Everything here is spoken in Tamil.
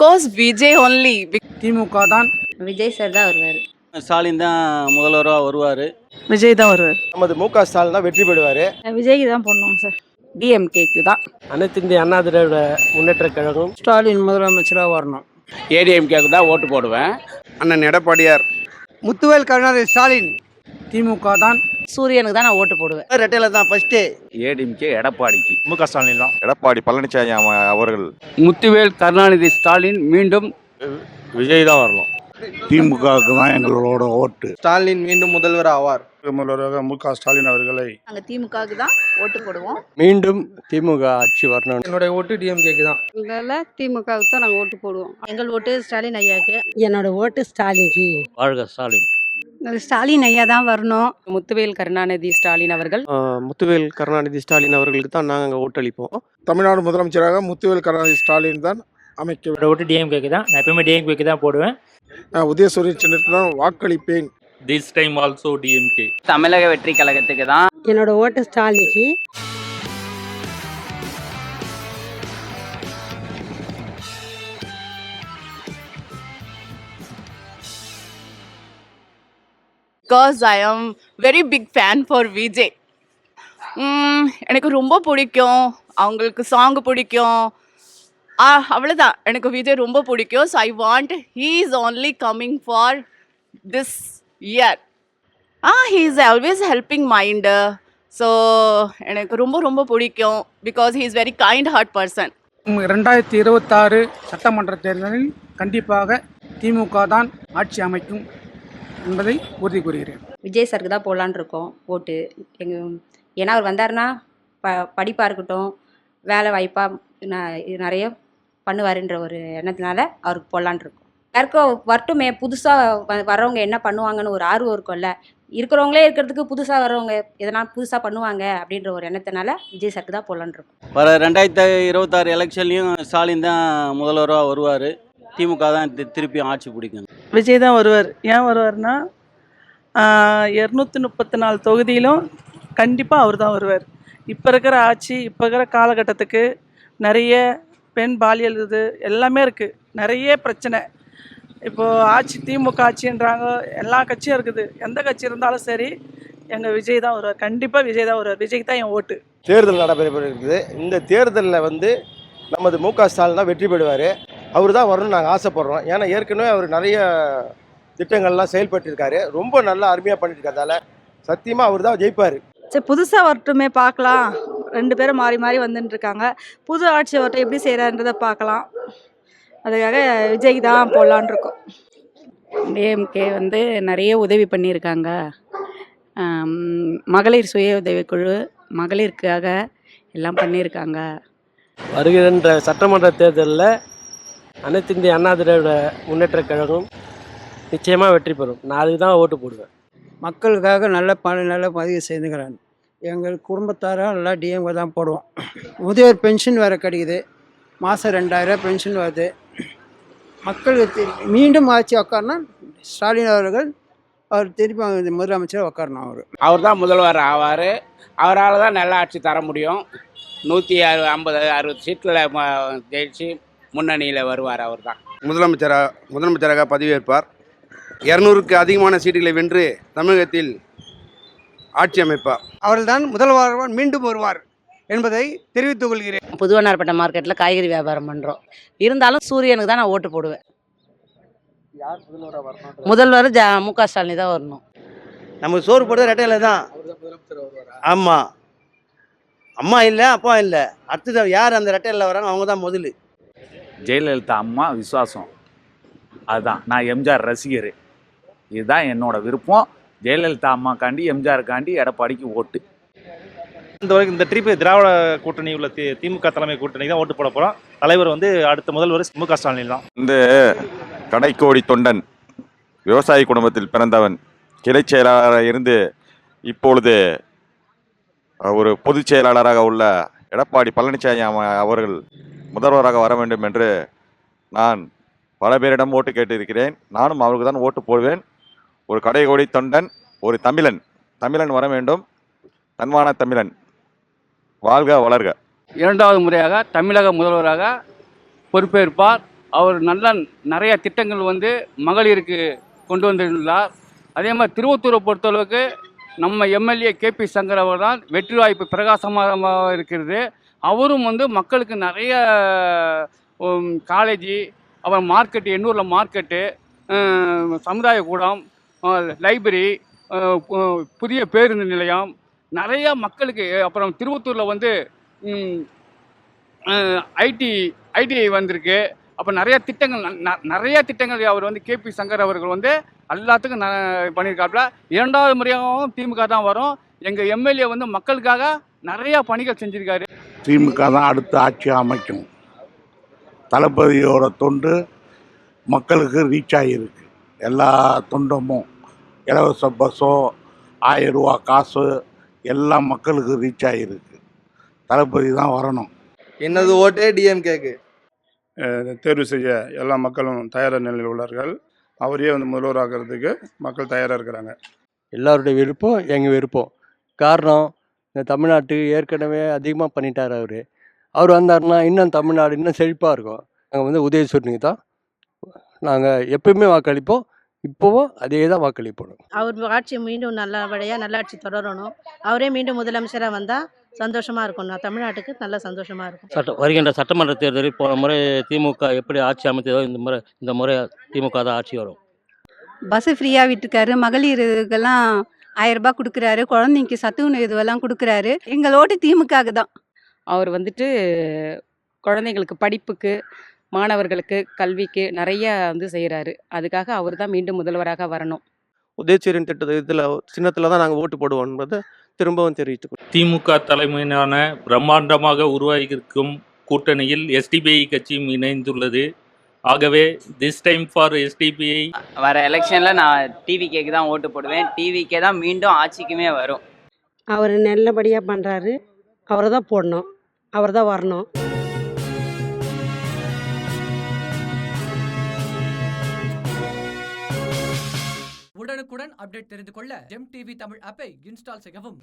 course Vijay only. திமுக தான். விஜய் சார் தான் வருவார். ஸ்டாலின் தான் முதல்வராக வருவார். விஜய் தான் வருவார். நமது மு.க. ஸ்டாலின் தான் வெற்றி பெறுவார். விஜய்க்கு தான் போடணும் சார். DMKக்கு தான். அனைத்து இந்திய அண்ணா திராவிட முன்னேற்ற கழகம் ஸ்டாலின் முதலமைச்சராக வரணும். ஏடிஎம்கேக்கு தான் ஓட்டு போடுவேன். அண்ணன் எடப்பாடியார். முத்துவேல் கருணாநிதி ஸ்டாலின். திமுக தான். சூரியனுக்கு தான் நான் ஓட்டு போடுவேன். ரெட்டையில தான் ஃபர்ஸ்ட். ஏடிஎம்கே எடப்பாடிக்கு. மு.க. ஸ்டாலின் தான். எடப்பாடி பழனிசாமி அவர்கள். முத்துவேல் கருணாநிதி ஸ்டாலின் மீண்டும் விஜய் தான் வரணும். திமுகவுக்கு தான் எங்களோட ஓட்டு. ஸ்டாலின் மீண்டும் முதல்வர் ஆவார். முதல்வராக மு.க. ஸ்டாலின் அவர்களை நாங்கள் திமுகவுக்கு தான் ஓட்டு போடுவோம். மீண்டும் திமுக ஆட்சி வரணும். என்னுடைய ஓட்டு டிஎம்கேக்கு தான். இதெல்லாம் திமுகவுக்கு தான் நாங்கள் ஓட்டு போடுவோம். எங்கள் ஓட்டு ஸ்டாலின் ஐயாக்கு. என்னோட ஓட்டு ஸ்டாலின்க்கு. வாழ்க ஸ்டாலின். ஸ்டாலின் ஐயா தான் வரணும். முத்துவேல் கருணாநிதி ஸ்டாலின் அவர்கள். முத்துவேல் கருணாநிதி ஸ்டாலின் அவர்களுக்கு தான் நாங்கள் ஓட்டளிப்போம். தமிழ்நாடு முதலமைச்சராக முத்துவேல் கருணாநிதி ஸ்டாலின் தான் அமைக்க. ஓட்டு டிஎம்கேக்கு தான். நான் எப்பவுமே டிஎம்கேக்கு தான் போடுவேன். உதயசூரியன் சின்னத்துக்கு தான் வாக்களிப்பேன். This time also DMK. தமிழக வெற்றி கழகத்துக்கு தான். என்னோட ஓட்டு ஸ்டாலின்க்கு. Because I am very big fan for Vijay. எனக்கு ரொம்ப பிடிக்கும். அவங்களுக்கு சாங் பிடிக்கும். அவ்வளோதான், எனக்கு விஜய் ரொம்ப பிடிக்கும். So I want he is only coming for this year. He is always helping mind. So எனக்கு ரொம்ப ரொம்ப பிடிக்கும். Because he is very kind heart person. 2026 சட்டமன்ற தேர்தலில் கண்டிப்பாக திமுக தான் ஆட்சி அமைக்கும் என்பதை உறுதி கூறுகிறேன். விஜய் சாருக்கு தான் போடலான்னு இருக்கோம் ஓட்டு. ஏன்னா அவர் வந்தாருன்னா படிப்பாக இருக்கட்டும், வேலை வாய்ப்பாக நிறைய பண்ணுவாருன்ற ஒரு எண்ணத்தினால அவருக்கு போடலான்னு இருக்கோம். யாருக்கும் வரட்டுமே, புதுசாக வர்றவங்க என்ன பண்ணுவாங்கன்னு ஒரு ஆர்வம் இருக்கும்ல. இருக்கிறவங்களே இருக்கிறதுக்கு புதுசாக வர்றவங்க எதனா புதுசாக பண்ணுவாங்க அப்படின்ற ஒரு எண்ணத்தினால விஜய் சாருக்கு தான் போடலான்னு இருக்கோம். வர 2026 எலெக்ஷன்லையும் ஸ்டாலின் தான் முதல்வராக வருவார். திமுக தான் திருப்பி ஆட்சி பிடிக்கும். விஜய் தான் வருவார். ஏன் வருவார்னா 234 தொகுதியிலும் கண்டிப்பாக அவர் தான் வருவார். இப்போ இருக்கிற ஆட்சி, இப்போ இருக்கிற காலகட்டத்துக்கு நிறைய பெண் பாலியல் இது எல்லாமே இருக்குது. நிறைய பிரச்சனை. இப்போது ஆட்சி திமுக ஆட்சின்றாங்க. எல்லா கட்சியும் இருக்குது. எந்த கட்சி இருந்தாலும் சரி, எங்கள் விஜய் தான் வருவார். கண்டிப்பாக விஜய் தான் வருவார். விஜய்க்கு தான் என் ஓட்டு. தேர்தல் நடைபெற இருக்குது. இந்த தேர்தலில் நமது மு.க. ஸ்டாலின் தான் வெற்றி பெறுவார். அவர் தான் வரணும்னு நாங்கள் ஆசைப்படுறோம். ஏன்னா ஏற்கனவே அவர் நிறைய திட்டங்கள்லாம் செயல்பட்டுருக்காரு. ரொம்ப நல்லா அருமையாக பண்ணியிருக்கிறதால சத்தியமாக அவர் தான் ஜெயிப்பார். சரி, புதுசாக வரட்டுமே, பார்க்கலாம். 2 பேரும் மாறி மாறி வந்துட்டு இருக்காங்க. புது ஆட்சி வரட்டும், எப்படி செய்கிறான்றதை பார்க்கலாம். அதுக்காக விஜய்க்கு தான் போடலான் இருக்கோம். டிஎம்கே நிறைய உதவி பண்ணியிருக்காங்க. மகளிர் சுய உதவிக்குழு, மகளிருக்காக எல்லாம் பண்ணியிருக்காங்க. வருகின்ற சட்டமன்ற தேர்தலில் அனைத்து இந்திய அண்ணா திராவிட முன்னேற்ற கழகம் நிச்சயமாக வெற்றி பெறும். நான் அதுக்கு தான் ஓட்டு போடுவேன். மக்களுக்காக நல்ல பதிவு செய்துக்கிறான். எங்கள் குடும்பத்தாராக நல்லா டிஎம்கே தான் போடுவோம். முதியோர் பென்ஷன் வேறு கிடைக்குது. மாதம் 2000 பென்ஷன் வருது. மக்களுக்கு மீண்டும் ஆட்சி உட்காரனா ஸ்டாலின் அவர்கள் அவர் திருப்பி முதலமைச்சர் உட்காரணும். அவர் தான் முதல்வர் ஆவார். அவரால் தான் நல்ல ஆட்சி தர முடியும். 150-60 சீட்டில் ஜெயிச்சு முன்னணியில் வருவார். அவர் தான் முதலமைச்சராக பதவியேற்பார். 200க்கு அதிகமான சீட்டுகளை வென்று தமிழகத்தில் ஆட்சி அமைப்பார். அவர்தான் முதல்வர் மீண்டும் வருவார் என்பதை தெரிவித்துக் கொள்கிறேன். புதுவண்ணார்பேட்டை மார்க்கெட்டில் காய்கறி வியாபாரம் பண்ணுறோம். இருந்தாலும் சூரியனுக்கு தான் நான் ஓட்டு போடுவேன். முதல்வர் மு.க. ஸ்டாலின் தான் வரணும். நமக்கு சோறு போடுறது ரெட்டையில தான். ஆமாம், அம்மா இல்லை, அப்பா இல்லை. அடுத்தது யார் அந்த ரெட்டையில் வராங்க, அவங்க தான் முதல். ஜெயலலிதா அம்மா விசுவாசம். அதுதான், நான் எம்ஜிஆர் ரசிகர். இதுதான் என்னோட விருப்பம். ஜெயலலிதா அம்மாக்காண்டி, எம்ஜிஆருக்காண்டி எடப்பாடிக்கு ஓட்டு. இந்த ட்ரிப் திராவிட கூட்டணி உள்ள திமுக தலைமை கூட்டணி தான் ஓட்டு போட போகிறோம். தலைவர் அடுத்த முதல்வர் மு.க. ஸ்டாலின் தான். இந்த கடைக்கோடி தொண்டன், விவசாய குடும்பத்தில் பிறந்தவன், கிளை செயலாளராக இருந்து இப்பொழுது ஒரு பொதுச் செயலாளராக உள்ள எடப்பாடி பழனிசாமி அவர்கள் முதல்வராக வர வேண்டும் என்று நான் பல பேரிடம் ஓட்டு கேட்டிருக்கிறேன். நானும் அவருக்கு தான் ஓட்டு போடுவேன். ஒரு கடைக்கோடி தொண்டன், ஒரு தமிழன் வர வேண்டும். தன்மான தமிழன் வாழ்க வளர்க. 2வது முறையாக தமிழக முதல்வராக பொறுப்பேற்பார். அவர் நிறைய திட்டங்கள் வந்து மகளிருக்கு கொண்டு வந்துள்ளார். அதே மாதிரி திருவத்தூரை பொறுத்தளவுக்கு நம்ம எம்எல்ஏ கேபி சங்கர் அவர் தான் வெற்றி வாய்ப்பு பிரகாசமாக இருக்கிறது. அவரும் வந்து மக்களுக்கு நிறைய காலேஜி, அப்புறம் மார்க்கெட்டு, எண்ணூரில் மார்க்கெட்டு, சமுதாய கூடம், லைப்ரரி, புதிய பேருந்து நிலையம், நிறையா மக்களுக்கு. அப்புறம் திருவத்தூரில் வந்து ஐடிஐ வந்திருக்கு. அப்போ நிறைய திட்டங்கள் அவர் வந்து கேபி சங்கர் அவர்கள் வந்து எல்லாத்துக்கும் பண்ணியிருக்காப்புல. 2வது முறையாகவும் திமுக தான் வரும். எங்கள் எம்எல்ஏ வந்து மக்களுக்காக நிறையா பணிகள் செஞ்சுருக்காரு. திமுக தான் அடுத்த ஆட்சி அமைக்கும். தளபதியோட தொண்டு மக்களுக்கு ரீச் ஆகியிருக்கு. எல்லா தொண்டமும் இலவச பஸ்ஸோ 1000 ரூபா காசு எல்லாம் மக்களுக்கு ரீச் ஆகியிருக்கு. தளபதி தான் வரணும். என்னது ஓட்டே டிஎம்கேக்கு. தேர்வு செய்ய எல்லா மக்களும் தயாராக நிலையில் உள்ளார்கள். அவரையே வந்து முதல்வராகிறதுக்கு மக்கள் தயாராக இருக்கிறாங்க. எல்லாருடைய விருப்பம் எங்கள் விருப்பம். காரணம், இந்த தமிழ்நாட்டுக்கு ஏற்கனவே அதிகமாக பண்ணிட்டார் அவர். அவர் வந்தாருன்னா இன்னும் தமிழ்நாடு இன்னும் செழிப்பாக இருக்கும். நாங்கள் வந்து உதயசூரியனுக்கு தான் நாங்கள் எப்பயுமே வாக்களிப்போம். இப்போவும் அதே தான் வாக்களிப்போம். அவர் ஆட்சி மீண்டும் நல்லபடியாக நல்லாட்சி தொடரணும். அவரே மீண்டும் முதலமைச்சராக வந்தால் சந்தோஷமாக இருக்கும். தமிழ்நாட்டுக்கு நல்ல சந்தோஷமாக இருக்கும். வருகின்ற சட்டமன்ற தேர்தலில் போன முறை திமுக எப்படி ஆட்சி அமைத்ததோ இந்த முறை திமுக தான் ஆட்சி வரும். பஸ்ஸு ஃப்ரீயாக விட்டுருக்காரு. மகளிருக்கெல்லாம் 1000 ரூபாய் கொடுக்குறாரு. குழந்தைக்கு சத்து உணவு இதுவெல்லாம் கொடுக்குறாரு. எங்களோட திமுகவுக்கு தான். அவர் வந்துட்டு குழந்தைங்களுக்கு படிப்புக்கு, மாணவர்களுக்கு கல்விக்கு நிறைய வந்து செய்கிறாரு. அதுக்காக அவர் தான் மீண்டும் முதல்வராக வரணும். உதயசூரியன் திட்டத்தில் சின்னத்தில் தான் நாங்கள் ஓட்டு போடுவோம் என்பதை திரும்பவும் தெரிவித்துக்கொள்கிறோம். திமுக தலைமையிலான பிரம்மாண்டமாக உருவாகியிருக்கும் கூட்டணியில் எஸ்டிபிஐ கட்சியும் இணைந்துள்ளது. ஆகவே திஸ் டைம் ஃபார் எஸ்டிபிஐ. வர எலெக்ஷனில் நான் டிவிகேக்கு தான் ஓட்டு போடுவேன். டிவிகே தான் மீண்டும் ஆட்சிக்குமே வரும். அவர் நல்லபடியாக பண்ணுறாரு. அவரை தான் போடணும். அவர் தான் வரணும். உடனுக்குடன் அப்டேட் தெரிந்து கொள்ள ஜெம் டிவி தமிழ் ஆப்பை இன்ஸ்டால் செய்யவும்.